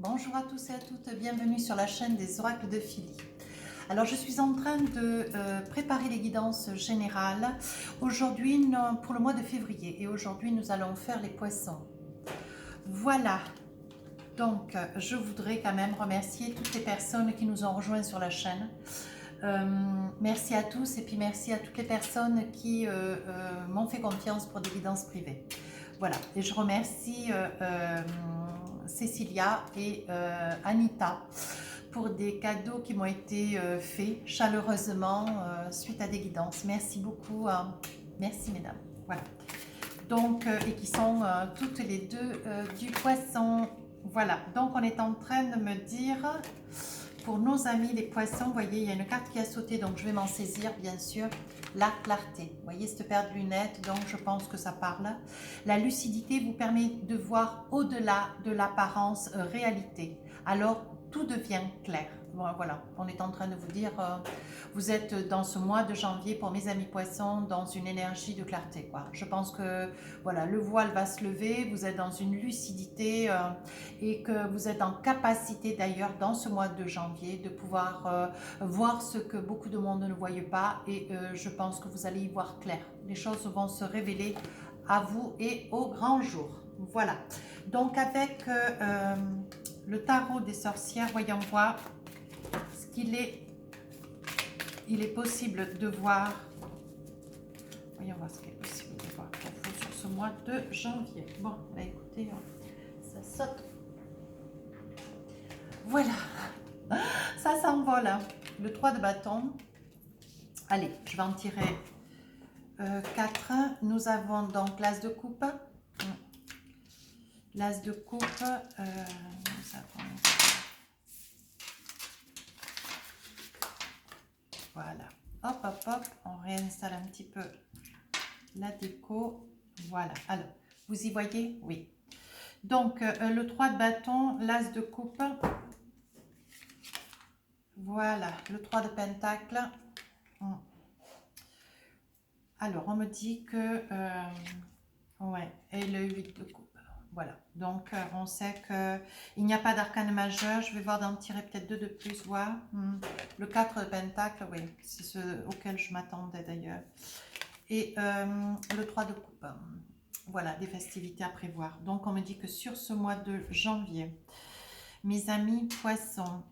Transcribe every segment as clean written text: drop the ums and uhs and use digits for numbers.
Bonjour à tous et à toutes, bienvenue sur la chaîne des oracles de Philly. Alors je suis en train de préparer les guidances générales aujourd'hui pour le mois de février et aujourd'hui nous allons faire les poissons. Voilà, donc je voudrais quand même remercier toutes les personnes qui nous ont rejoints sur la chaîne. Merci à tous et puis merci à toutes les personnes qui m'ont fait confiance pour des guidances privées. Voilà, et je remercie Cécilia et Anita pour des cadeaux qui m'ont été faits chaleureusement suite à des guidances. Merci beaucoup, merci mesdames. Voilà, donc, et qui sont toutes les deux du poisson. Voilà, donc on est en train de me dire, pour nos amis les poissons, vous voyez, il y a une carte qui a sauté, donc je vais m'en saisir bien sûr. La clarté, vous voyez cette paire de lunettes, donc je pense que ça parle. La lucidité vous permet de voir au-delà de l'apparence réalité. Alors tout devient clair. Voilà, on est en train de vous dire, vous êtes dans ce mois de janvier pour mes amis poissons dans une énergie de clarté, quoi. Je pense que voilà, le voile va se lever, vous êtes dans une lucidité et que vous êtes en capacité d'ailleurs dans ce mois de janvier de pouvoir voir ce que beaucoup de monde ne voyait pas et je pense que vous allez y voir clair. Les choses vont se révéler à vous et au grand jour. Voilà, donc avec le tarot des sorcières, voyons voir ce qu'il est. Il est possible de voir. Voyons voir ce qu'il est possible de voir pour vous sur ce mois de janvier. Bon, bah écoutez, ça saute. Voilà, ça s'envole. Hein. Le 3 de bâton. Allez, je vais en tirer 4. Nous avons donc l'as de coupe. L'as de coupe. Nous avons... Voilà. Hop, hop, hop. On réinstalle un petit peu la déco. Voilà. Alors, vous y voyez? Oui. Donc, le 3 de bâton, l'as de coupe. Voilà. Le 3 de pentacle. Alors, on me dit que... ouais. Et le 8 de coupe. Voilà. Donc, on sait qu'il n'y a pas d'arcane majeur. Je vais voir d'en tirer peut-être 2 de plus, voir. Le 4 de pentacle, oui. C'est ce auquel je m'attendais d'ailleurs. Et le 3 de coupe. Voilà, des festivités à prévoir. Donc, on me dit que sur ce mois de janvier, mes amis poissons,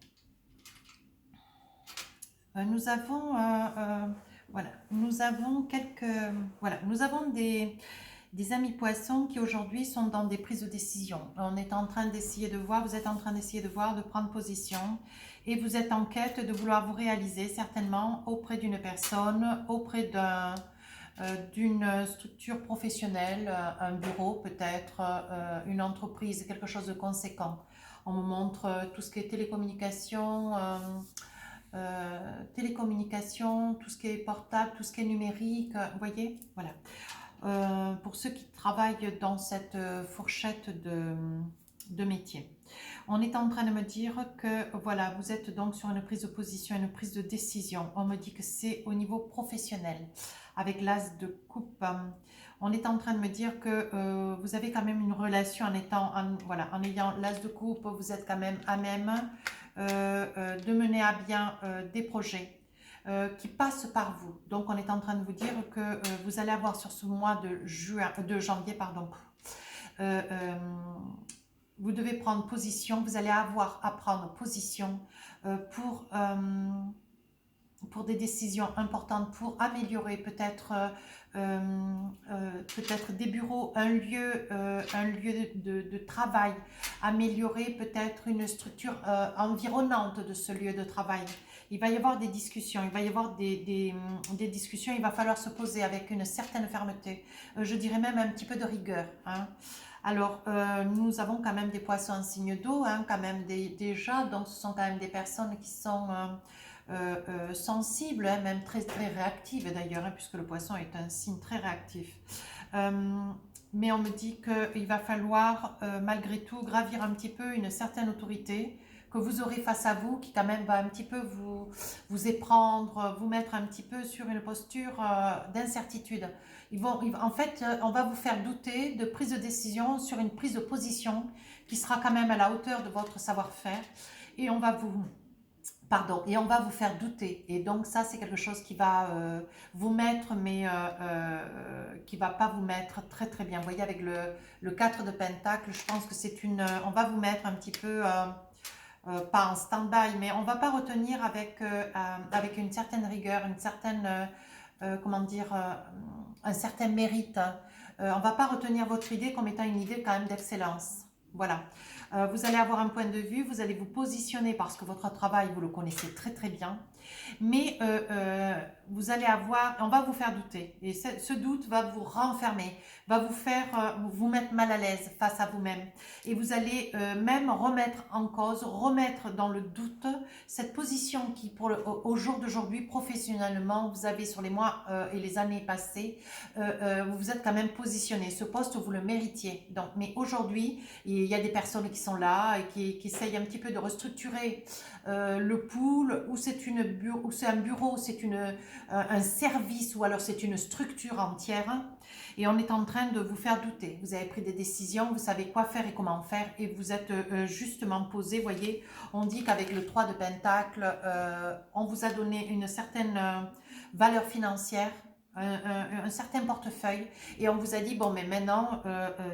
nous avons, voilà, nous avons quelques, voilà, nous avons des amis poissons qui aujourd'hui sont dans des prises de décision. On est en train d'essayer de voir, vous êtes en train d'essayer de voir, de prendre position et vous êtes en quête de vouloir vous réaliser certainement auprès d'une personne, auprès d'une structure professionnelle, un bureau peut-être, une entreprise, quelque chose de conséquent. On me montre tout ce qui est télécommunication, tout ce qui est portable, tout ce qui est numérique, vous voyez, voilà. Pour ceux qui travaillent dans cette fourchette de métier. On est en train de me dire que voilà, vous êtes donc sur une prise de position, une prise de décision. On me dit que c'est au niveau professionnel, avec l'as de coupe. On est en train de me dire que vous avez quand même une relation voilà, en ayant l'as de coupe, vous êtes quand même à même de mener à bien des projets qui passent par vous. Donc, on est en train de vous dire que vous allez avoir sur ce mois de janvier, pardon, vous devez prendre position, vous allez avoir à prendre position pour des décisions importantes, pour améliorer peut-être des bureaux, un lieu de travail, améliorer peut-être une structure environnante de ce lieu de travail. Il va y avoir des discussions, il va y avoir des discussions, il va falloir se poser avec une certaine fermeté, je dirais même un petit peu de rigueur. Hein. Alors, nous avons quand même des poissons en signe d'eau, hein, quand même déjà, donc ce sont quand même des personnes qui sont sensibles, hein, même très, très réactives d'ailleurs, hein, puisque le poisson est un signe très réactif. mais on me dit qu'il va falloir malgré tout gravir un petit peu une certaine autorité que vous aurez face à vous, qui quand même va un petit peu vous éprendre, vous mettre un petit peu sur une posture d'incertitude. En fait, on va vous faire douter de prise de décision sur une prise de position qui sera quand même à la hauteur de votre savoir-faire. Et on va et on va vous faire douter. Et donc ça, c'est quelque chose qui va vous mettre, mais qui va pas vous mettre très très bien. Vous voyez, avec le 4 de Pentacle, je pense que c'est on va vous mettre un petit peu... pas en stand-by, mais on va pas retenir avec une certaine rigueur, une certaine, comment dire, un certain mérite. On va pas retenir votre idée comme étant une idée quand même d'excellence. Voilà. Vous allez avoir un point de vue, vous allez vous positionner parce que votre travail, vous le connaissez très très bien. Mais vous allez on va vous faire douter. Et ce doute va vous renfermer, va vous faire vous mettre mal à l'aise face à vous-même. Et vous allez même remettre en cause, remettre dans le doute cette position qui, au jour d'aujourd'hui, professionnellement, vous avez sur les mois et les années passées, vous vous êtes quand même positionné. Ce poste, vous le méritiez. Donc, mais aujourd'hui, il y a des personnes qui sont là et qui essayent un petit peu de restructurer le pool, ou c'est un bureau, ou c'est un service, ou alors c'est une structure entière. Et on est en train de vous faire douter. Vous avez pris des décisions, vous savez quoi faire et comment faire, et vous êtes justement posé. Vous voyez, on dit qu'avec le 3 de Pentacle, on vous a donné une certaine valeur financière, un certain portefeuille, et on vous a dit, bon, mais maintenant,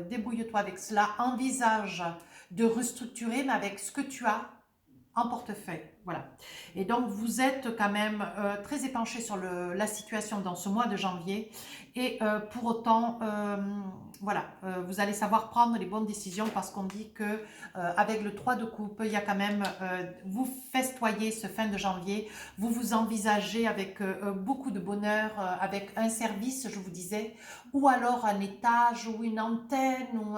débrouille-toi avec cela, envisage de restructurer, mais avec ce que tu as en portefeuille, voilà. Et donc, vous êtes quand même très épanché sur la situation dans ce mois de janvier, et pour autant, voilà, vous allez savoir prendre les bonnes décisions, parce qu'on dit que avec le 3 de coupe, il y a quand même, vous festoyez ce fin de janvier, vous vous envisagez avec beaucoup de bonheur, avec un service, je vous disais, ou alors un étage, ou une antenne, ou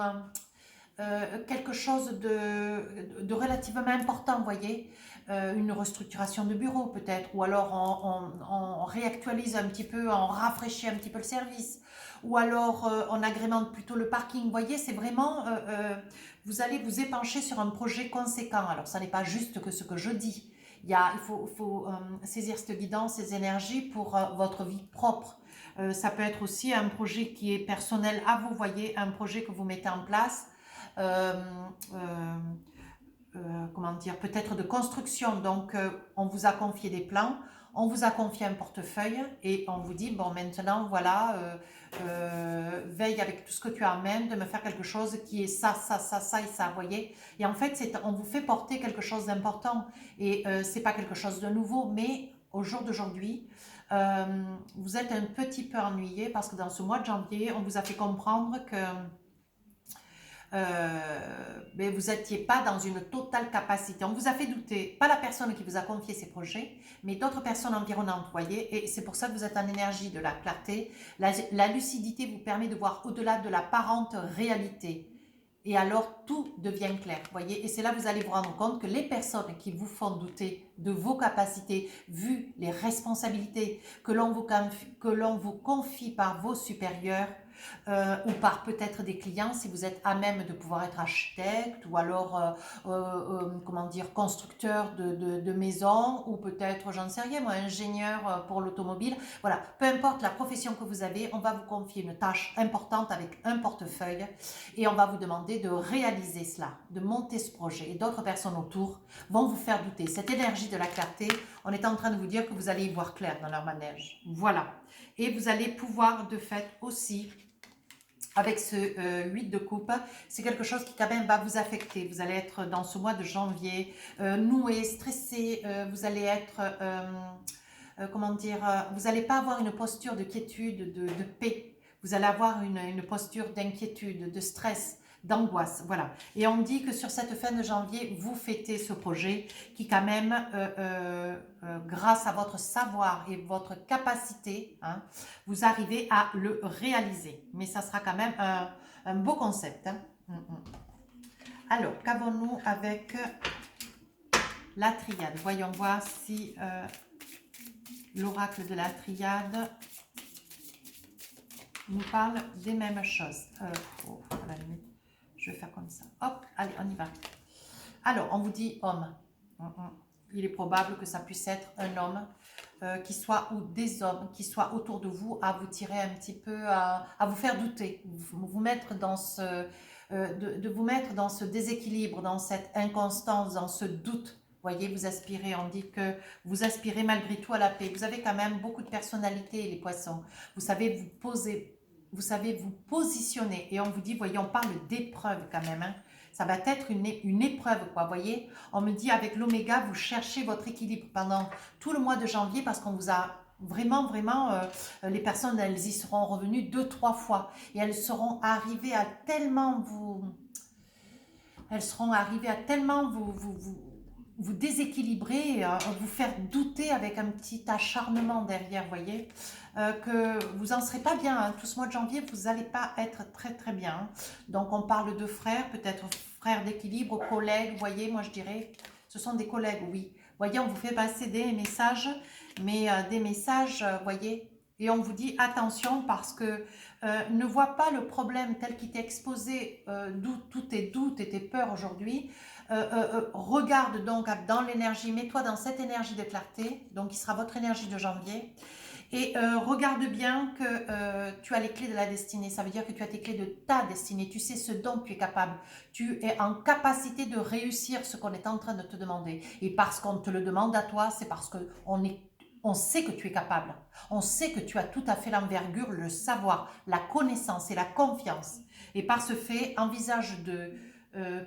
quelque chose de relativement important, vous voyez, une restructuration de bureau peut-être, ou alors on réactualise un petit peu, on rafraîchit un petit peu le service, ou alors on agrémente plutôt le parking, vous voyez, c'est vraiment, vous allez vous épancher sur un projet conséquent. Alors ça n'est pas juste que ce que je dis, il faut saisir cette guidance, ces énergies pour votre vie propre. Ça peut être aussi un projet qui est personnel à vous, voyez, un projet que vous mettez en place, euh, euh, comment dire, peut-être de construction. Donc, on vous a confié des plans, on vous a confié un portefeuille, et on vous dit, bon, maintenant, voilà, veille avec tout ce que tu as en main de me faire quelque chose qui est ça, ça, ça, ça et ça, vous voyez. Et en fait, on vous fait porter quelque chose d'important, et c'est pas quelque chose de nouveau, mais au jour d'aujourd'hui, vous êtes un petit peu ennuyé, parce que dans ce mois de janvier, on vous a fait comprendre que mais vous n'étiez pas dans une totale capacité. On vous a fait douter, pas la personne qui vous a confié ces projets, mais d'autres personnes environnantes, voyez, et c'est pour ça que vous êtes en énergie de la clarté. La lucidité vous permet de voir au-delà de l'apparente réalité. Et alors, tout devient clair, voyez. Et c'est là que vous allez vous rendre compte que les personnes qui vous font douter de vos capacités, vu les responsabilités que l'on vous confie par vos supérieurs, ou par peut-être des clients, si vous êtes à même de pouvoir être architecte, ou alors, comment dire, constructeur de maisons, ou peut-être, j'en sais rien, moi, ingénieur pour l'automobile. Voilà, peu importe la profession que vous avez, on va vous confier une tâche importante avec un portefeuille, et on va vous demander de réaliser cela, de monter ce projet, et d'autres personnes autour vont vous faire douter. Cette énergie de la clarté, on est en train de vous dire que vous allez y voir clair dans leur manège. Voilà. Et vous allez pouvoir de fait aussi, avec ce 8 de coupe, c'est quelque chose qui quand même va vous affecter. Vous allez être dans ce mois de janvier noué, stressé, vous allez être, comment dire, vous n'allez pas avoir une posture de quiétude, de paix. Vous allez avoir une posture d'inquiétude, de stress, d'angoisse, voilà. Et on dit que sur cette fin de janvier, vous fêtez ce projet qui quand même, grâce à votre savoir et votre capacité, hein, vous arrivez à le réaliser. Mais ça sera quand même un beau concept. Hein. Alors, qu'avons-nous avec la triade? Voyons voir si l'oracle de la triade il nous parle des mêmes choses. Oh, à la limite, je vais faire comme ça. Hop, allez, on y va. Alors, on vous dit homme. Il est probable que ça puisse être un homme qui soit, ou des hommes qui soient autour de vous à vous tirer un petit peu, à vous faire douter, vous mettre dans ce, de vous mettre dans ce déséquilibre, dans cette inconstance, dans ce doute. Voyez, vous aspirez, on dit que vous aspirez malgré tout à la paix. Vous avez quand même beaucoup de personnalité, les poissons. Vous savez vous poser, vous savez vous positionner. Et on vous dit, voyez, on parle d'épreuve quand même. Hein. Ça va être une épreuve, quoi. Voyez, on me dit avec l'oméga, vous cherchez votre équilibre pendant tout le mois de janvier parce qu'on vous a vraiment, les personnes, elles y seront revenues 2-3 fois. Et elles seront arrivées à tellement vous... Elles seront arrivées à tellement vous déséquilibrer, vous faire douter avec un petit acharnement derrière, voyez, que vous n'en serez pas bien. Hein. Tout ce mois de janvier, vous n'allez pas être très très bien. Hein. Donc on parle de frères, peut-être frères d'équilibre, collègues, voyez, moi je dirais, ce sont des collègues, oui. Voyez, on vous fait passer des messages, mais des messages, voyez, et on vous dit attention parce que ne vois pas le problème tel qu'il t'est exposé, tous tes doutes et tes peurs aujourd'hui. Regarde donc dans l'énergie, mets-toi dans cette énergie de clarté, donc qui sera votre énergie de janvier, et regarde bien que tu as les clés de la destinée. Ça veut dire que tu as tes clés de ta destinée, tu sais ce dont tu es capable, tu es en capacité de réussir ce qu'on est en train de te demander, et parce qu'on te le demande à toi, c'est parce qu'on sait que tu es capable, on sait que tu as tout à fait l'envergure, le savoir, la connaissance et la confiance. Et par ce fait, envisage de,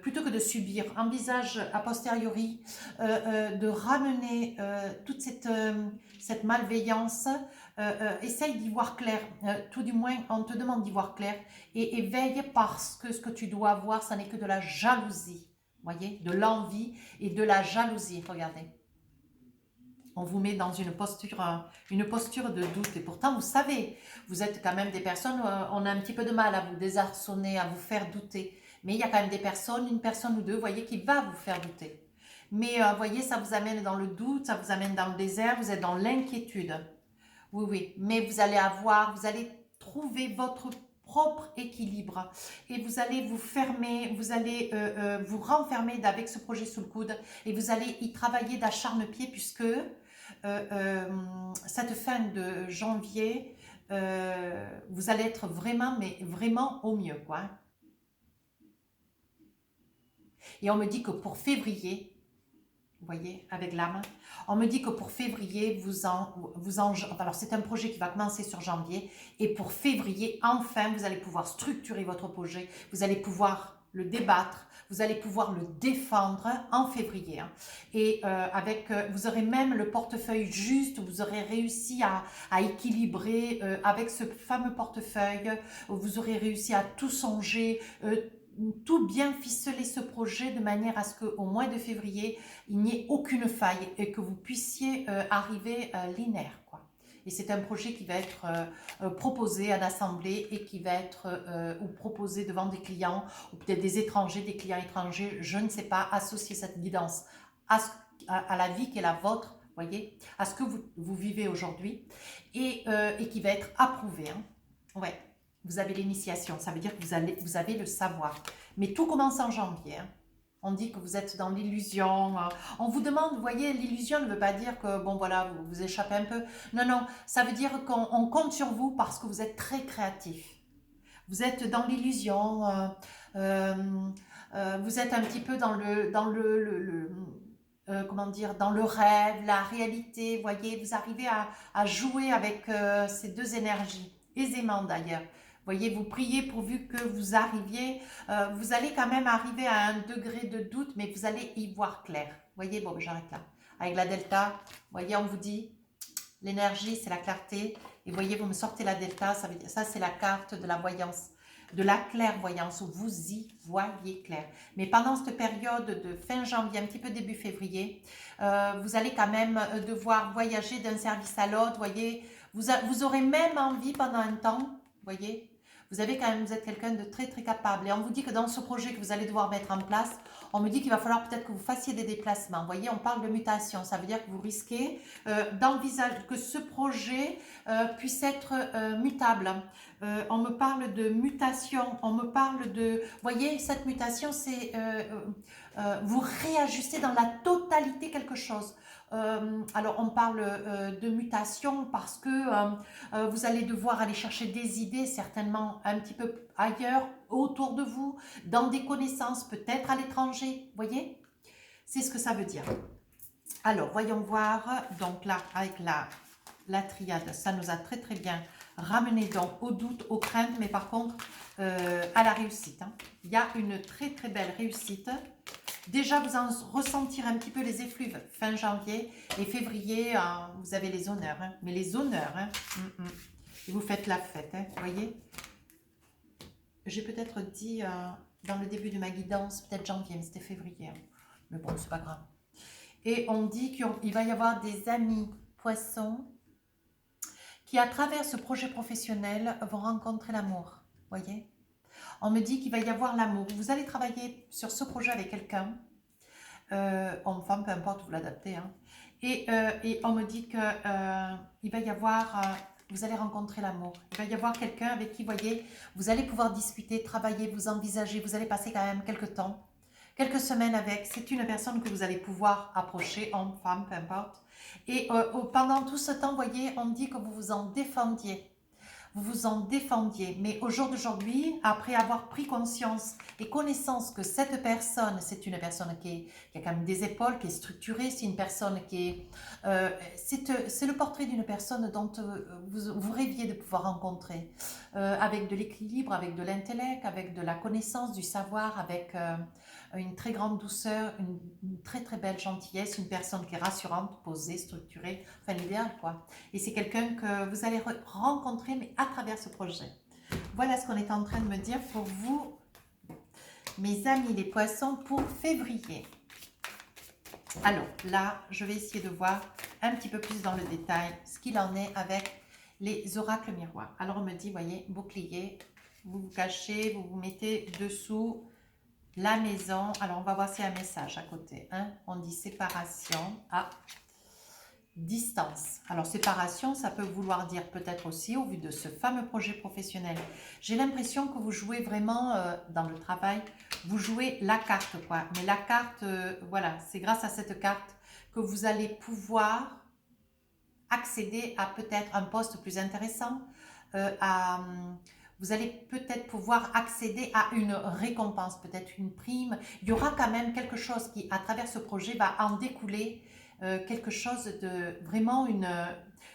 plutôt que de subir, envisage a posteriori de ramener toute cette malveillance, essaye d'y voir clair, tout du moins on te demande d'y voir clair, et veille parce que ce que tu dois avoir, ça n'est que de la jalousie, voyez, de l'envie et de la jalousie, regardez. On vous met dans une posture de doute. Et pourtant, vous savez, vous êtes quand même des personnes, on a un petit peu de mal à vous désarçonner, à vous faire douter. Mais il y a quand même des personnes, une personne ou deux, vous voyez, qui va vous faire douter. Mais vous voyez, ça vous amène dans le doute, ça vous amène dans le désert, vous êtes dans l'inquiétude. Oui, oui. Mais vous allez trouver votre propre équilibre et vous allez vous fermer, vous allez vous renfermer avec ce projet sous le coude et vous allez y travailler d'acharne-pied puisque cette fin de janvier, vous allez être vraiment, mais vraiment au mieux, quoi. Et on me dit que pour février, vous voyez, avec l'âme, on me dit que pour février, alors c'est un projet qui va commencer sur janvier, et pour février, enfin, vous allez pouvoir structurer votre projet, vous allez pouvoir le débattre, vous allez pouvoir le défendre en février. Hein. Et vous aurez même le portefeuille juste, vous aurez réussi à équilibrer avec ce fameux portefeuille, vous aurez réussi à tout songer, tout bien ficeler ce projet de manière à ce qu'au mois de février, il n'y ait aucune faille et que vous puissiez arriver linéaire, quoi. Et c'est un projet qui va être proposé à l'Assemblée et qui va être ou proposé devant des clients ou peut-être des étrangers, des clients étrangers, je ne sais pas, associer cette guidance à la vie qui est la vôtre, voyez, à ce que vous vivez aujourd'hui et qui va être approuvé. Hein. Ouais. Vous avez l'initiation, ça veut dire que vous avez le savoir. Mais tout commence en janvier. Hein. On dit que vous êtes dans l'illusion. On vous demande, vous voyez, l'illusion ne veut pas dire que, bon voilà, vous échappez un peu. Non, non, ça veut dire qu'on compte sur vous parce que vous êtes très créatif. Vous êtes dans l'illusion, vous êtes un petit peu dans comment dire, dans le rêve, la réalité, vous voyez, vous arrivez à jouer avec ces deux énergies, aisément d'ailleurs. Voyez, vous priez pourvu que vous arriviez, vous allez quand même arriver à un degré de doute, mais vous allez y voir clair. Voyez, bon, j'arrête là. Avec la delta, voyez, on vous dit, l'énergie, c'est la clarté. Et voyez, vous me sortez la delta, ça c'est la carte de la voyance, de la clairvoyance, où vous y voyez clair. Mais pendant cette période de fin janvier, un petit peu début février, vous allez quand même devoir voyager d'un service à l'autre, voyez. Vous aurez même envie pendant un temps, voyez, vous êtes quelqu'un de très très capable et on vous dit que dans ce projet que vous allez devoir mettre en place, On me dit qu'il va falloir peut-être que vous fassiez des déplacements. Vous voyez, on parle de mutation. Ça veut dire que vous risquez d'envisager que ce projet puisse être mutable. On me parle de mutation. On me parle de... Vous voyez, cette mutation, c'est... vous réajustez dans la totalité quelque chose. Alors, on parle de mutation parce que vous allez devoir aller chercher des idées, certainement un petit peu ailleurs, autour de vous, dans des connaissances, peut-être à l'étranger. Vous voyez? C'est ce que ça veut dire. Alors, voyons voir. Donc là, avec la triade, ça nous a très très bien ramené donc au doute, aux craintes, mais par contre à la réussite. Hein. Il y a une très très belle réussite. Déjà, vous en ressentirez un petit peu les effluves fin janvier et février, vous avez les honneurs. Hein. Mais les honneurs, hein, et vous faites la fête, hein, vous voyez. J'ai peut-être dit dans le début de ma guidance, peut-être janvier, mais c'était février. Hein. Mais bon, c'est pas grave. Et on dit qu'il va y avoir des amis poissons qui, à travers ce projet professionnel, vont rencontrer l'amour. Voyez? On me dit qu'il va y avoir l'amour. Vous allez travailler sur ce projet avec quelqu'un, homme, femme, peu importe, vous l'adaptez. Hein. Et on me dit qu'il va y avoir... vous allez rencontrer l'amour. Il va y avoir quelqu'un avec qui, voyez, vous allez pouvoir discuter, travailler, vous envisager. Vous allez passer quand même quelques temps, quelques semaines avec. C'est une personne que vous allez pouvoir approcher, homme, femme, peu importe. Et pendant tout ce temps, voyez, on dit que vous vous en défendiez. Vous vous en défendiez. Mais au jour d'aujourd'hui, après avoir pris conscience et connaissance que cette personne, c'est une personne qui a quand même des épaules, qui est structurée, c'est une personne qui est... c'est le portrait d'une personne dont vous rêviez de pouvoir rencontrer. Avec de l'équilibre, avec de l'intellect, avec de la connaissance, du savoir, avec... une très grande douceur, une très très belle gentillesse, une personne qui est rassurante, posée, structurée, enfin l'idéal quoi. Et c'est quelqu'un que vous allez rencontrer mais à travers ce projet. Voilà ce qu'on est en train de me dire pour vous, mes amis les poissons, pour février. Alors là, je vais essayer de voir un petit peu plus dans le détail ce qu'il en est avec les oracles miroirs. Alors on me dit, voyez, bouclier, vous vous cachez, vous vous mettez dessous la maison. Alors, on va voir s'il y a un message à côté. Hein. On dit séparation. Ah, distance. Alors, séparation, ça peut vouloir dire peut-être aussi, au vu de ce fameux projet professionnel, j'ai l'impression que vous jouez vraiment dans le travail, vous jouez la carte, quoi. Mais la carte, voilà, c'est grâce à cette carte que vous allez pouvoir accéder à peut-être un poste plus intéressant, vous allez peut-être pouvoir accéder à une récompense, peut-être une prime. Il y aura quand même quelque chose qui, à travers ce projet, va en découler quelque chose de vraiment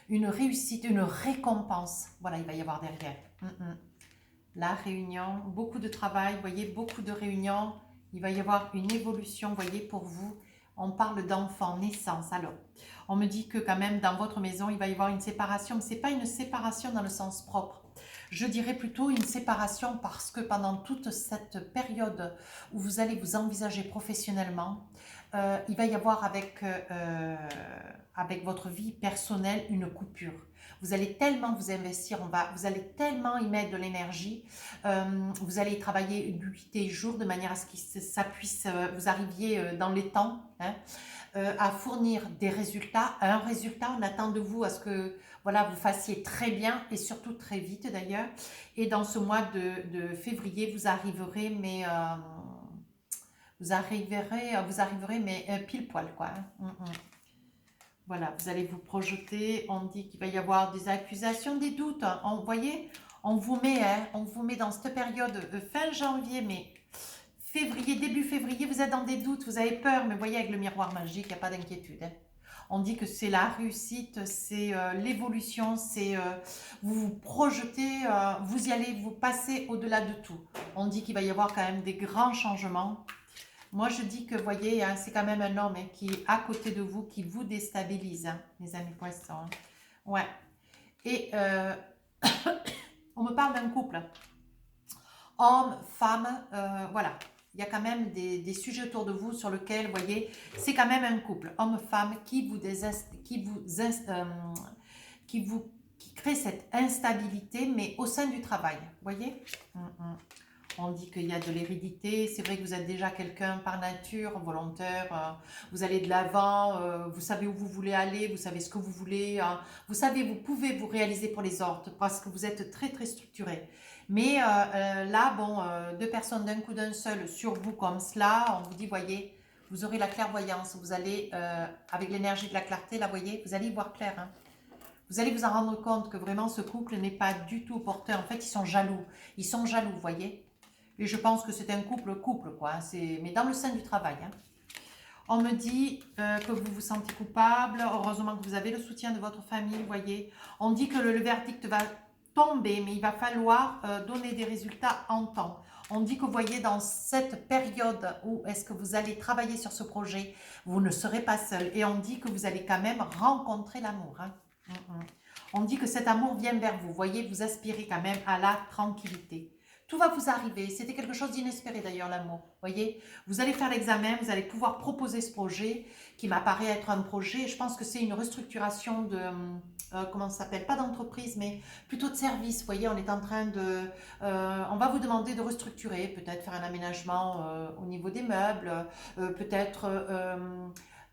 une réussite, une récompense. Voilà, il va y avoir derrière. La réunion, beaucoup de travail, vous voyez, beaucoup de réunions. Il va y avoir une évolution, vous voyez, pour vous. On parle d'enfant, naissance. Alors, on me dit que quand même, dans votre maison, il va y avoir une séparation. Mais ce n'est pas une séparation dans le sens propre. Je dirais plutôt une séparation parce que pendant toute cette période où vous allez vous envisager professionnellement, il va y avoir avec votre vie personnelle une coupure. Vous allez tellement vous investir, vous allez tellement y mettre de l'énergie, vous allez travailler nuit et jour de manière à ce que ça puisse, vous arriviez dans les temps, hein, à fournir des résultats, un résultat. On attend de vous à ce que voilà, vous fassiez très bien et surtout très vite d'ailleurs. Et dans ce mois de février, vous arriverez, mais vous arriverez, mais pile poil quoi. Voilà, vous allez vous projeter. On dit qu'il va y avoir des accusations, des doutes. Vous voyez, on vous met dans cette période fin janvier, mais février, début février, vous êtes dans des doutes, vous avez peur, mais vous voyez avec le miroir magique, il n'y a pas d'inquiétude. Hein. On dit que c'est la réussite, c'est l'évolution, c'est vous vous projetez, vous y allez, vous passez au-delà de tout. On dit qu'il va y avoir quand même des grands changements. Moi, je dis que, vous voyez, hein, c'est quand même un homme hein, qui est à côté de vous, qui vous déstabilise, hein, mes amis poissons. Hein. Ouais. Et on me parle d'un couple. Homme, femme, voilà. Il y a quand même des sujets autour de vous sur lesquels, vous voyez, c'est quand même un couple, homme-femme, qui crée cette instabilité, mais au sein du travail, vous voyez. On dit qu'il y a de l'hérédité. C'est vrai que vous êtes déjà quelqu'un par nature, volontaire. Vous allez de l'avant. Vous savez où vous voulez aller. Vous savez ce que vous voulez. Vous savez, vous pouvez vous réaliser pour les autres parce que vous êtes très, très structuré. Mais là, bon, deux personnes d'un coup d'un seul sur vous comme cela, on vous dit, voyez, vous aurez la clairvoyance. Vous allez, avec l'énergie de la clarté, là, voyez, vous allez y voir clair. Hein. Vous allez vous en rendre compte que vraiment ce couple n'est pas du tout porteur. En fait, ils sont jaloux. Ils sont jaloux, vous voyez. Et je pense que c'est un couple, quoi. Mais dans le sein du travail. Hein. On me dit que vous vous sentez coupable. Heureusement que vous avez le soutien de votre famille, vous voyez. On dit que le verdict va tomber, mais il va falloir donner des résultats en temps. On dit que vous voyez dans cette période où est-ce que vous allez travailler sur ce projet, vous ne serez pas seul. Et on dit que vous allez quand même rencontrer l'amour. Hein. On dit que cet amour vient vers vous. Vous voyez, vous aspirez quand même à la tranquillité. Tout va vous arriver. C'était quelque chose d'inespéré d'ailleurs, l'amour. Voyez, vous allez faire l'examen, vous allez pouvoir proposer ce projet qui m'apparaît être un projet. Je pense que c'est une restructuration de, comment ça s'appelle, pas d'entreprise, mais plutôt de service. Vous voyez, on est en train de, on va vous demander de restructurer, peut-être faire un aménagement au niveau des meubles, peut-être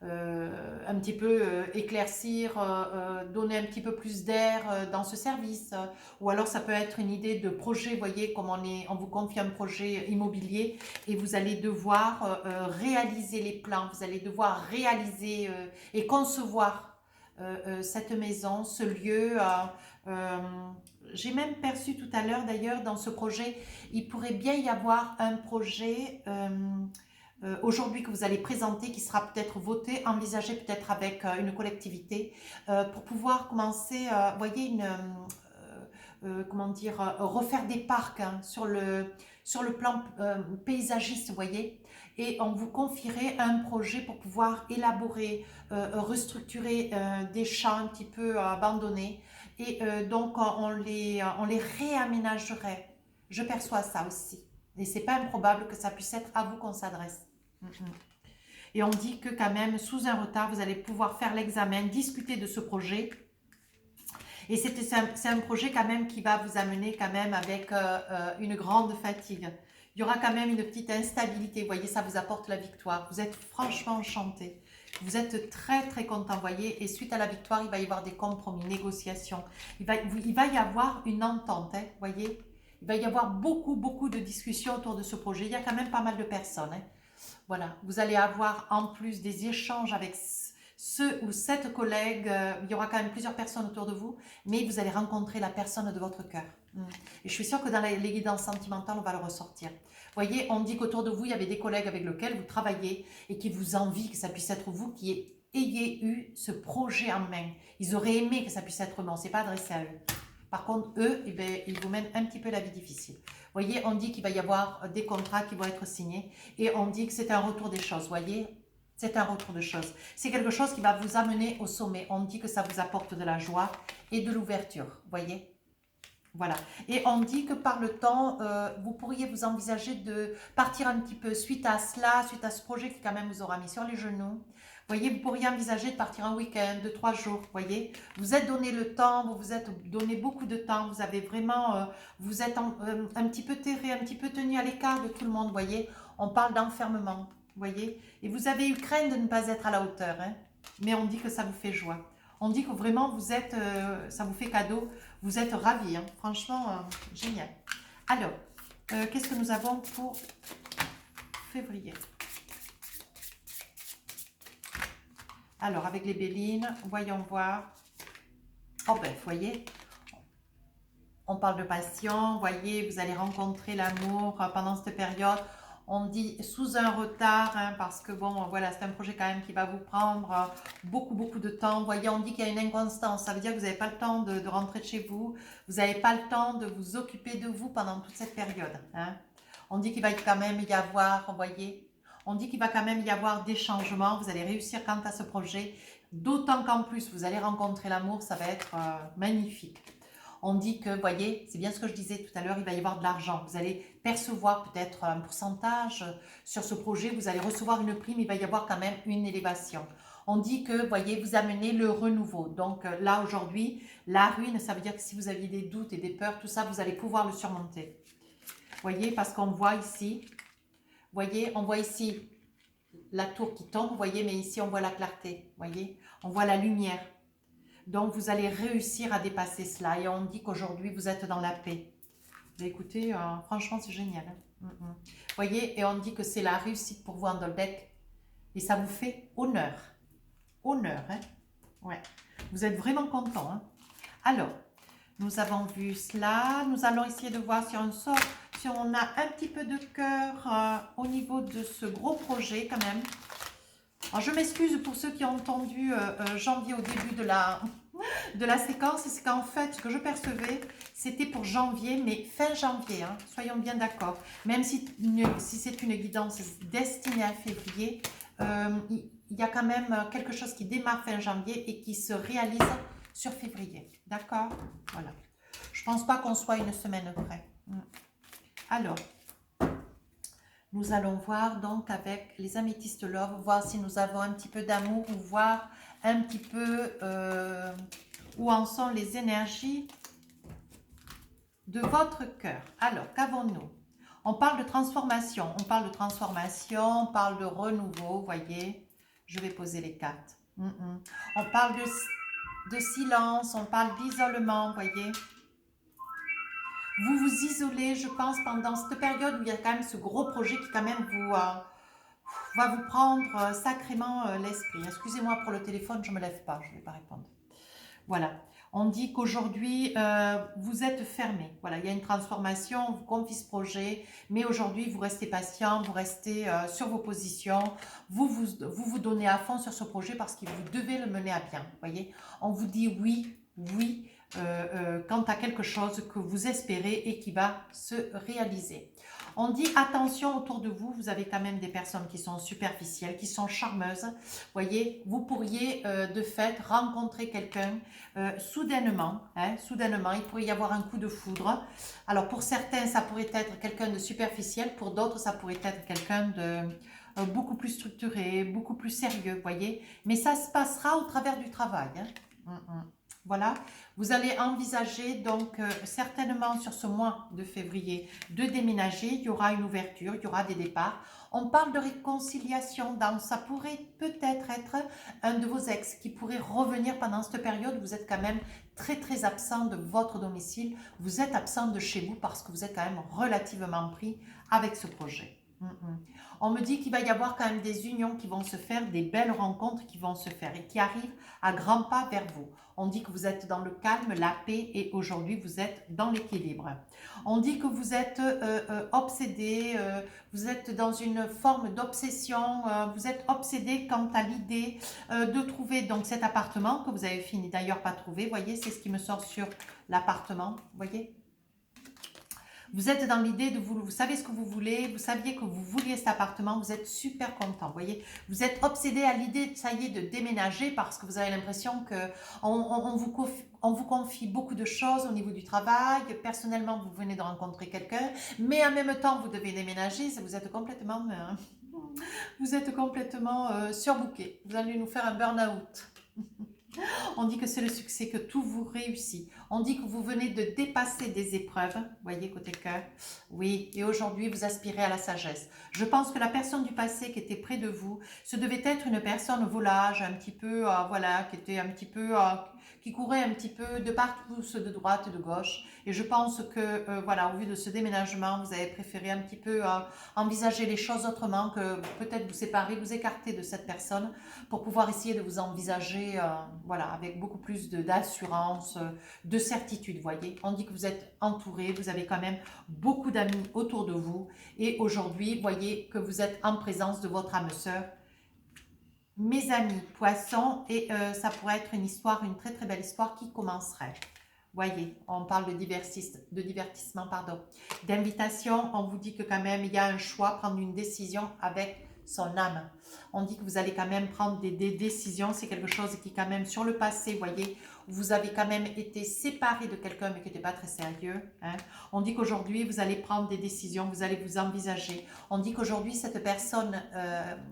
un petit peu éclaircir, donner un petit peu plus d'air dans ce service. Ou alors ça peut être une idée de projet, vous voyez, comme on vous confie un projet immobilier et vous allez devoir réaliser les plans, vous allez devoir réaliser et concevoir cette maison, ce lieu. J'ai même perçu tout à l'heure d'ailleurs dans ce projet, il pourrait bien y avoir un projet aujourd'hui que vous allez présenter, qui sera peut-être voté, envisagé peut-être avec une collectivité, pour pouvoir commencer, voyez, comment dire, refaire des parcs hein, sur le plan paysagiste, vous voyez, et on vous confierait un projet pour pouvoir élaborer, restructurer des champs un petit peu abandonnés, et donc on les réaménagerait. Je perçois ça aussi. Et c'est pas improbable que ça puisse être à vous qu'on s'adresse. Et on dit que quand même, sous un retard, vous allez pouvoir faire l'examen, discuter de ce projet. Et c'est un projet quand même qui va vous amener quand même avec une grande fatigue. Il y aura quand même une petite instabilité. Vous voyez, ça vous apporte la victoire. Vous êtes franchement enchanté. Vous êtes très très content, voyez. Et suite à la victoire, il va y avoir des compromis, négociations. Il va y avoir une entente, hein, voyez. Il va y avoir beaucoup de discussions autour de ce projet. Il y a quand même pas mal de personnes, hein. Voilà, vous allez avoir en plus des échanges avec ce ou cette collègue. Il y aura quand même plusieurs personnes autour de vous, mais vous allez rencontrer la personne de votre cœur. Et je suis sûre que dans les guidances sentimentales, on va le ressortir. Vous voyez, on dit qu'autour de vous, il y avait des collègues avec lesquels vous travaillez et qui vous envient que ça puisse être vous qui ayez eu ce projet en main. Ils auraient aimé que ça puisse être non, c'est pas adressé à eux. Par contre, eux, eh bien, ils vous mènent un petit peu la vie difficile. Vous voyez, on dit qu'il va y avoir des contrats qui vont être signés et on dit que c'est un retour des choses, voyez. C'est un retour de choses. C'est quelque chose qui va vous amener au sommet. On dit que ça vous apporte de la joie et de l'ouverture, voyez. Voilà. Et on dit que par le temps, vous pourriez vous envisager de partir un petit peu suite à cela, suite à ce projet qui quand même vous aura mis sur les genoux. Vous voyez, vous pourriez envisager de partir un week-end de 3 jours, vous voyez. Vous êtes donné le temps, vous vous êtes donné beaucoup de temps, vous avez vraiment, vous êtes un petit peu terré, un petit peu tenu à l'écart de tout le monde, vous voyez. On parle d'enfermement, vous voyez. Et vous avez eu crainte de ne pas être à la hauteur, hein. Mais on dit que ça vous fait joie. On dit que vraiment vous êtes, ça vous fait cadeau, vous êtes ravis, hein. Franchement, génial. Alors, qu'est-ce que nous avons pour février? Alors, avec les Bélines, voyons voir. Oh ben, vous voyez, on parle de passion, vous voyez, vous allez rencontrer l'amour pendant cette période. On dit sous un retard, hein, parce que bon, voilà, c'est un projet quand même qui va vous prendre beaucoup de temps. Vous voyez, on dit qu'il y a une inconstance, ça veut dire que vous n'avez pas le temps de rentrer de chez vous, vous n'avez pas le temps de vous occuper de vous pendant toute cette période, hein. On dit qu'il va quand même y avoir, vous voyez, on dit qu'il va quand même y avoir des changements, vous allez réussir quant à ce projet, d'autant qu'en plus, vous allez rencontrer l'amour, ça va être magnifique. On dit que, vous voyez, c'est bien ce que je disais tout à l'heure, il va y avoir de l'argent. Vous allez percevoir peut-être un pourcentage sur ce projet, vous allez recevoir une prime, il va y avoir quand même une élévation. On dit que, vous voyez, vous amenez le renouveau. Donc là, aujourd'hui, la ruine, ça veut dire que si vous aviez des doutes et des peurs, tout ça, vous allez pouvoir le surmonter. voyez, parce qu'on voit ici, voyez, on voit ici la tour qui tombe, vous voyez, mais ici on voit la clarté, voyez, on voit la lumière. Donc vous allez réussir à dépasser cela et on dit qu'aujourd'hui vous êtes dans la paix. Mais écoutez, franchement c'est génial. Hein. Voyez, et on dit que c'est la réussite pour vous en Dolbec et ça vous fait honneur. Honneur, hein. Ouais. Vous êtes vraiment content. Hein. Alors, nous avons vu cela. Nous allons essayer de voir si on sort, si on a un petit peu de cœur au niveau de ce gros projet quand même. Alors, je m'excuse pour ceux qui ont entendu janvier au début de la séquence. C'est qu'en fait, ce que je percevais, c'était pour janvier, mais fin janvier. Hein, soyons bien d'accord. Même si c'est une guidance destinée à février, il y a quand même quelque chose qui démarre fin janvier et qui se réalise sur février. D'accord? Voilà. Je pense pas qu'on soit une semaine près. Alors, nous allons voir donc avec les améthystes love, voir si nous avons un petit peu d'amour ou voir un petit peu où en sont les énergies de votre cœur. Alors, qu'avons-nous? On parle de transformation, on parle de renouveau, vous voyez. Je vais poser les cartes. On parle de silence, on parle d'isolement, vous voyez. Vous vous isolez, je pense, pendant cette période où il y a quand même ce gros projet qui quand même va vous prendre sacrément l'esprit. Excusez-moi pour le téléphone, je ne me lève pas, je ne vais pas répondre. Voilà, on dit qu'aujourd'hui, vous êtes fermé. Voilà, il y a une transformation, on vous confie ce projet, mais aujourd'hui, vous restez patient, vous restez sur vos positions, vous donnez à fond sur ce projet parce que vous devez le mener à bien. Vous voyez, on vous dit oui, oui, quant à quelque chose que vous espérez et qui va se réaliser. On dit attention autour de vous, vous avez quand même des personnes qui sont superficielles, qui sont charmeuses. Voyez, vous pourriez de fait rencontrer quelqu'un soudainement, soudainement, il pourrait y avoir un coup de foudre. Alors pour certains, ça pourrait être quelqu'un de superficiel, pour d'autres, ça pourrait être quelqu'un de beaucoup plus structuré, beaucoup plus sérieux, voyez. Mais ça se passera au travers du travail. Voilà, vous allez envisager donc certainement sur ce mois de février de déménager, il y aura une ouverture, il y aura des départs. On parle de réconciliation, donc ça pourrait peut-être être un de vos ex qui pourrait revenir pendant cette période. Vous êtes quand même très absent de votre domicile, vous êtes absent de chez vous parce que vous êtes quand même relativement pris avec ce projet. On me dit qu'il va y avoir quand même des unions qui vont se faire, des belles rencontres qui vont se faire et qui arrivent à grands pas vers vous. On dit que vous êtes dans le calme, la paix et aujourd'hui vous êtes dans l'équilibre. On dit que vous êtes obsédé, vous êtes dans une forme d'obsession, vous êtes obsédé quant à l'idée de trouver donc cet appartement que vous avez fini d'ailleurs pas trouver. Vous voyez, c'est ce qui me sort sur l'appartement, vous voyez. Vous êtes dans l'idée de vous savez ce que vous voulez, vous saviez que vous vouliez cet appartement, vous êtes super content, vous voyez. Vous êtes obsédé à l'idée, ça y est, de déménager parce que vous avez l'impression qu'on vous confie beaucoup de choses au niveau du travail. Personnellement, vous venez de rencontrer quelqu'un, mais en même temps, vous devez déménager, vous êtes complètement, surbooké. Vous allez nous faire un burn-out. On dit que c'est le succès, que tout vous réussit. On dit que vous venez de dépasser des épreuves. Vous voyez, côté cœur. Oui, et aujourd'hui, vous aspirez à la sagesse. Je pense que la personne du passé qui était près de vous, ce devait être une personne volage, un petit peu, voilà, qui était un petit peu, qui courait un petit peu de partout, de droite et de gauche. Et je pense que, voilà, au vu de ce déménagement, vous avez préféré un petit peu envisager les choses autrement, que peut-être vous séparer, vous écarter de cette personne pour pouvoir essayer de vous envisager, voilà, avec beaucoup plus d'assurance, de certitude, voyez. On dit que vous êtes entouré, vous avez quand même beaucoup d'amis autour de vous et aujourd'hui, voyez que vous êtes en présence de votre âme sœur. Mes amis poissons, et ça pourrait être une histoire, une très belle histoire qui commencerait. Voyez, on parle de divertissement, pardon, d'invitation. On vous dit que quand même il y a un choix, prendre une décision avec son âme. On dit que vous allez quand même prendre des décisions. C'est quelque chose qui quand même sur le passé, voyez, vous avez quand même été séparé de quelqu'un mais qui n'était pas très sérieux. Hein. On dit qu'aujourd'hui vous allez prendre des décisions, vous allez vous envisager. On dit qu'aujourd'hui cette personne,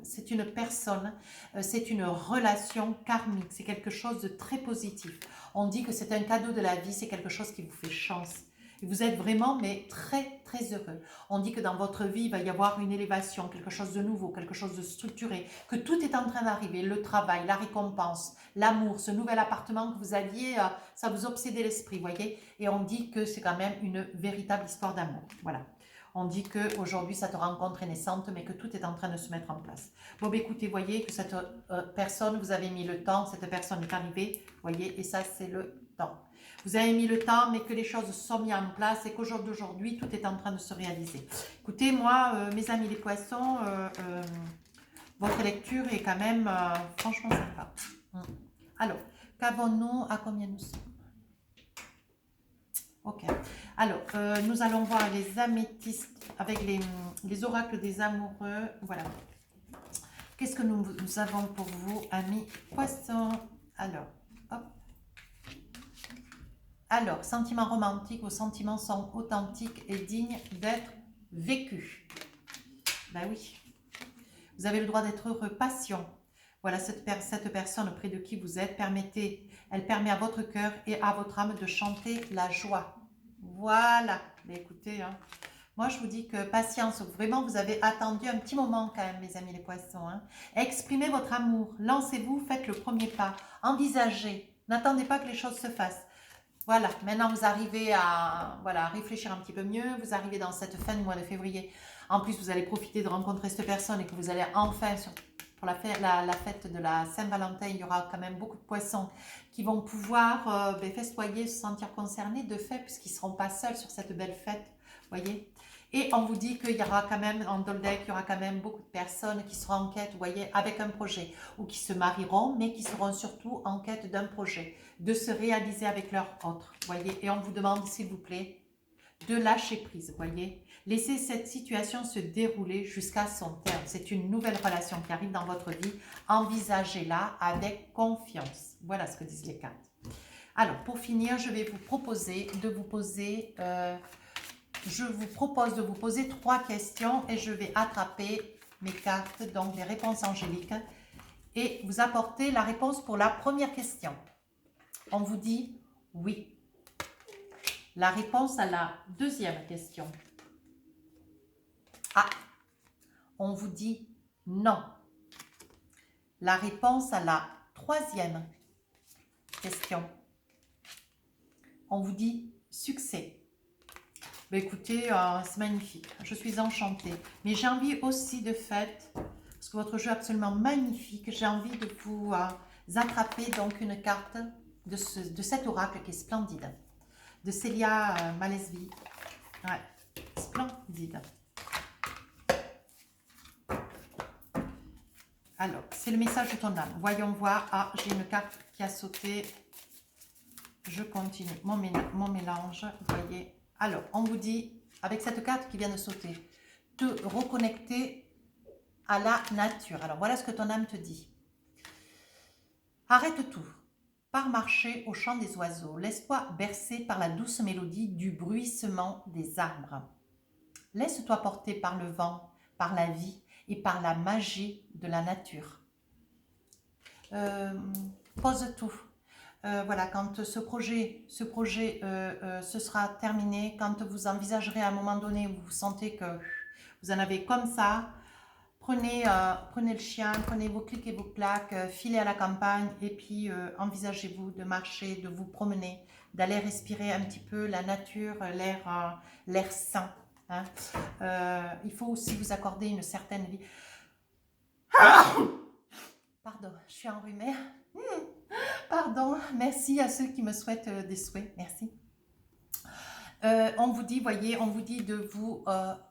c'est une personne, c'est une relation karmique. C'est quelque chose de très positif. On dit que c'est un cadeau de la vie, c'est quelque chose qui vous fait chance. Et vous êtes vraiment, mais très, très heureux. On dit que dans votre vie, il va y avoir une élévation, quelque chose de nouveau, quelque chose de structuré, que tout est en train d'arriver, le travail, la récompense, l'amour, ce nouvel appartement que vous aviez, ça vous obsédait l'esprit, voyez. Et on dit que c'est quand même une véritable histoire d'amour. Voilà. On dit qu'aujourd'hui, cette rencontre est naissante, mais que tout est en train de se mettre en place. Bon, écoutez, voyez que cette personne, vous avez mis le temps, cette personne est arrivée, voyez, et ça, c'est le temps. Vous avez mis le temps, mais que les choses sont mises en place et qu'aujourd'hui, tout est en train de se réaliser. Écoutez, moi, mes amis les poissons, votre lecture est quand même franchement sympa. Alors, qu'avons-nous, à combien nous sommes? Ok. Alors, nous allons voir les améthystes avec les oracles des amoureux. Voilà. Qu'est-ce que nous avons pour vous, amis poissons? Alors, hop. Alors, sentiments romantiques, vos sentiments sont authentiques et dignes d'être vécus. Ben oui. Vous avez le droit d'être heureux. Passion. Voilà, cette personne près de qui vous êtes, elle permet à votre cœur et à votre âme de chanter la joie. Voilà. Mais écoutez, hein, moi je vous dis que patience, vraiment vous avez attendu un petit moment quand même, mes amis les poissons. Hein. Exprimez votre amour, lancez-vous, faites le premier pas, envisagez, n'attendez pas que les choses se fassent. Voilà, maintenant vous arrivez à réfléchir un petit peu mieux, vous arrivez dans cette fin du mois de février. En plus, vous allez profiter de rencontrer cette personne et que vous allez enfin, pour la fête de la Saint-Valentin, il y aura quand même beaucoup de poissons qui vont pouvoir festoyer, se sentir concernés de fait, puisqu'ils ne seront pas seuls sur cette belle fête, voyez. Et on vous dit qu'il y aura quand même, en Doldek, il y aura quand même beaucoup de personnes qui seront en quête, vous voyez, avec un projet, ou qui se marieront, mais qui seront surtout en quête d'un projet, de se réaliser avec leur autre, voyez. Et on vous demande, s'il vous plaît, de lâcher prise, voyez. Laissez cette situation se dérouler jusqu'à son terme. C'est une nouvelle relation qui arrive dans votre vie. Envisagez-la avec confiance. Voilà ce que disent les cartes. Alors, pour finir, je vais vous proposer de vous poser... je vous propose de vous poser 3 questions et je vais attraper mes cartes, donc les réponses angéliques, et vous apporter la réponse pour la première question. On vous dit oui. La réponse à la deuxième question. Ah, on vous dit non. La réponse à la troisième question. On vous dit succès. Ben écoutez, c'est magnifique. Je suis enchantée. Mais j'ai envie aussi de fait, parce que votre jeu est absolument magnifique, j'ai envie de vous attraper donc une carte de cet oracle qui est splendide. De Célia Malesvi. Ouais, splendide. Alors, c'est le message de ton âme. Voyons voir. Ah, j'ai une carte qui a sauté. Je continue mon mélange. Vous voyez. Alors, on vous dit, avec cette carte qui vient de sauter, te reconnecter à la nature. Alors, voilà ce que ton âme te dit. Arrête tout. Pars marcher au chant des oiseaux. Laisse-toi bercer par la douce mélodie du bruissement des arbres. Laisse-toi porter par le vent, par la vie et par la magie de la nature. Pose tout. Voilà, quand ce projet se sera terminé, quand vous envisagerez à un moment donné où vous sentez que vous en avez comme ça, prenez le chien, prenez vos clics et vos claques, filez à la campagne et puis envisagez-vous de marcher, de vous promener, d'aller respirer un petit peu la nature, l'air sain. Hein. Il faut aussi vous accorder une certaine vie. Pardon, je suis enrhumée. Pardon, merci à ceux qui me souhaitent des souhaits, merci. On vous dit, voyez, on vous dit de vous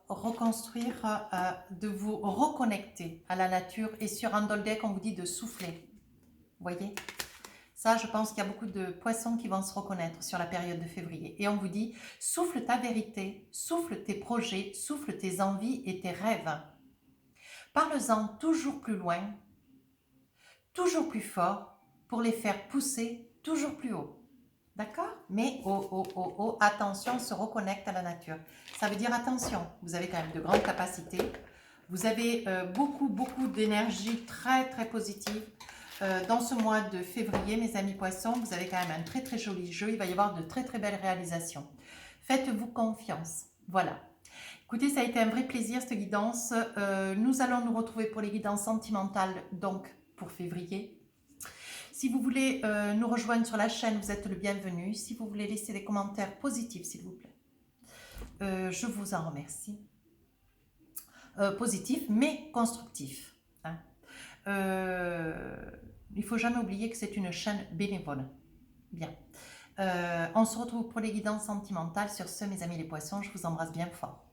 reconstruire, de vous reconnecter à la nature. Et sur Andoldek, on vous dit de souffler. Voyez, ça, je pense qu'il y a beaucoup de poissons qui vont se reconnaître sur la période de février. Et on vous dit, souffle ta vérité, souffle tes projets, souffle tes envies et tes rêves. Parle-en toujours plus loin, toujours plus fort, pour les faire pousser toujours plus haut. D'accord? Mais attention, on se reconnecte à la nature. Ça veut dire attention, vous avez quand même de grandes capacités. Vous avez beaucoup d'énergie très positive. Dans ce mois de février, mes amis poissons, vous avez quand même un très joli jeu. Il va y avoir de très belles réalisations. Faites-vous confiance. Voilà. Écoutez, ça a été un vrai plaisir cette guidance. Nous allons nous retrouver pour les guidances sentimentales, donc pour février. Si vous voulez nous rejoindre sur la chaîne, vous êtes le bienvenu. Si vous voulez laisser des commentaires positifs, s'il vous plaît, je vous en remercie. Positifs, mais constructifs. Hein. Il ne faut jamais oublier que c'est une chaîne bénévole. Bien. On se retrouve pour les guidances sentimentales. Sur ce, mes amis les poissons, je vous embrasse bien fort.